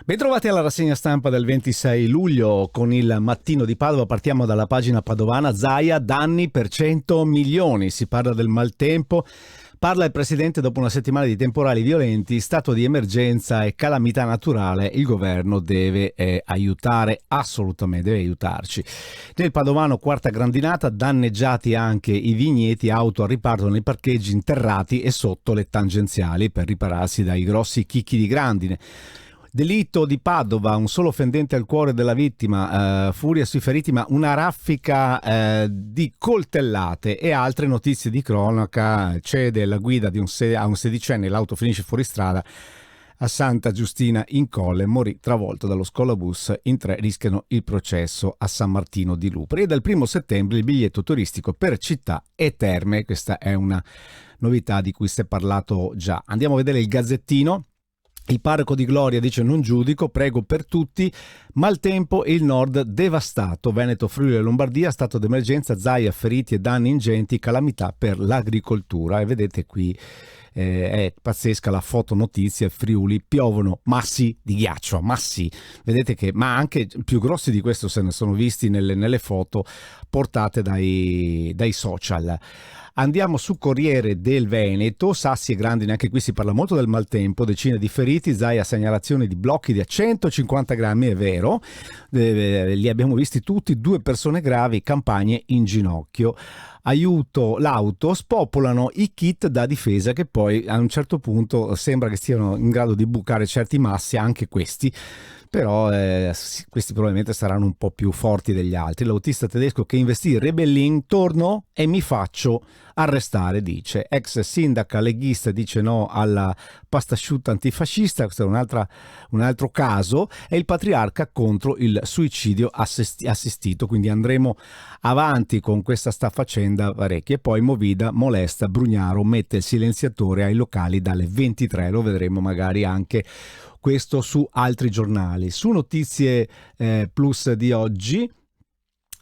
Bentrovati alla rassegna stampa del 26 luglio con il Mattino di Padova. Partiamo dalla pagina padovana. Zaia, danni per 100 milioni. Si parla del maltempo. Parla il presidente dopo una settimana di temporali violenti, stato di emergenza e calamità naturale. Il governo deve aiutare, assolutamente deve aiutarci. Nel padovano quarta grandinata, danneggiati anche i vigneti, auto a riparto nei parcheggi interrati e sotto le tangenziali per ripararsi dai grossi chicchi di grandine. Delitto di Padova, un solo fendente al cuore della vittima, furia sui feriti, ma una raffica di coltellate e altre notizie di cronaca. Cede la guida a un sedicenne, l'auto finisce fuori strada a Santa Giustina in Colle, morì travolto dallo scolabus. In 3 rischiano il processo a San Martino di Lupri. E dal 1 settembre il biglietto turistico per città e terme. Questa è una novità di cui si è parlato già. Andiamo a vedere il Gazzettino. Il parroco di Gloria dice: non giudico, prego per tutti. Maltempo e il nord devastato. Veneto, Friuli e Lombardia, stato d'emergenza, Zaia, feriti e danni ingenti, calamità per l'agricoltura. E vedete qui è pazzesca la fotonotizia. Friuli, piovono massi di ghiaccio, massi. Vedete che, ma anche più grossi di questo se ne sono visti nelle foto portate dai social. Andiamo su Corriere del Veneto, sassi e grandine, anche qui si parla molto del maltempo, decine di feriti, Zaia segnalazioni di blocchi di a 150 grammi, è vero, li abbiamo visti tutti, 2 persone gravi, campagne in ginocchio. Aiuto, l'auto, spopolano i kit da difesa che poi a un certo punto sembra che stiano in grado di bucare certi massi, anche questi. Però questi probabilmente saranno un po' più forti degli altri. L'autista tedesco che investì in Rebellin, torno e mi faccio arrestare, dice. Ex sindaca leghista dice no alla pastasciutta antifascista. Questo è un altro caso. È il patriarca contro il suicidio assistito. Quindi andremo avanti con questa faccenda parecchia. E poi Movida molesta Brugnaro, mette il silenziatore ai locali dalle 23. Lo vedremo magari anche questo su altri giornali. Su Notizie Plus di oggi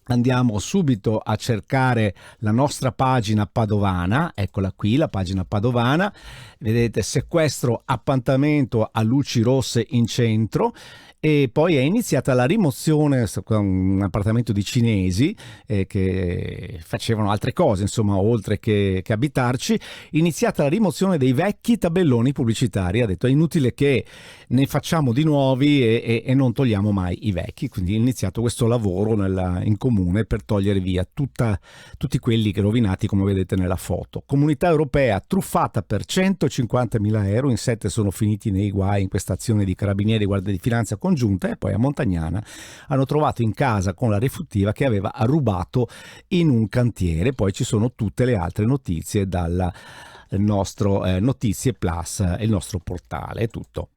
andiamo subito a cercare la nostra pagina padovana. Eccola qui, la pagina padovana. Vedete, sequestro, appuntamento a luci rosse in centro. E poi è iniziata la rimozione, un appartamento di cinesi che facevano altre cose, insomma, oltre che abitarci. Iniziata la rimozione dei vecchi tabelloni pubblicitari. Ha detto: è inutile che ne facciamo di nuovi e non togliamo mai i vecchi. Quindi è iniziato questo lavoro in comune per togliere via tutti quelli che rovinati, come vedete nella foto. Comunità Europea truffata per 150.000 euro, in 7 sono finiti nei guai in questa azione di Carabinieri e Guardia di Finanza congiunta. E poi a Montagnana hanno trovato in casa con la refurtiva che aveva rubato in un cantiere. Poi ci sono tutte le altre notizie dal nostro Notizie Plus, il nostro portale. È tutto.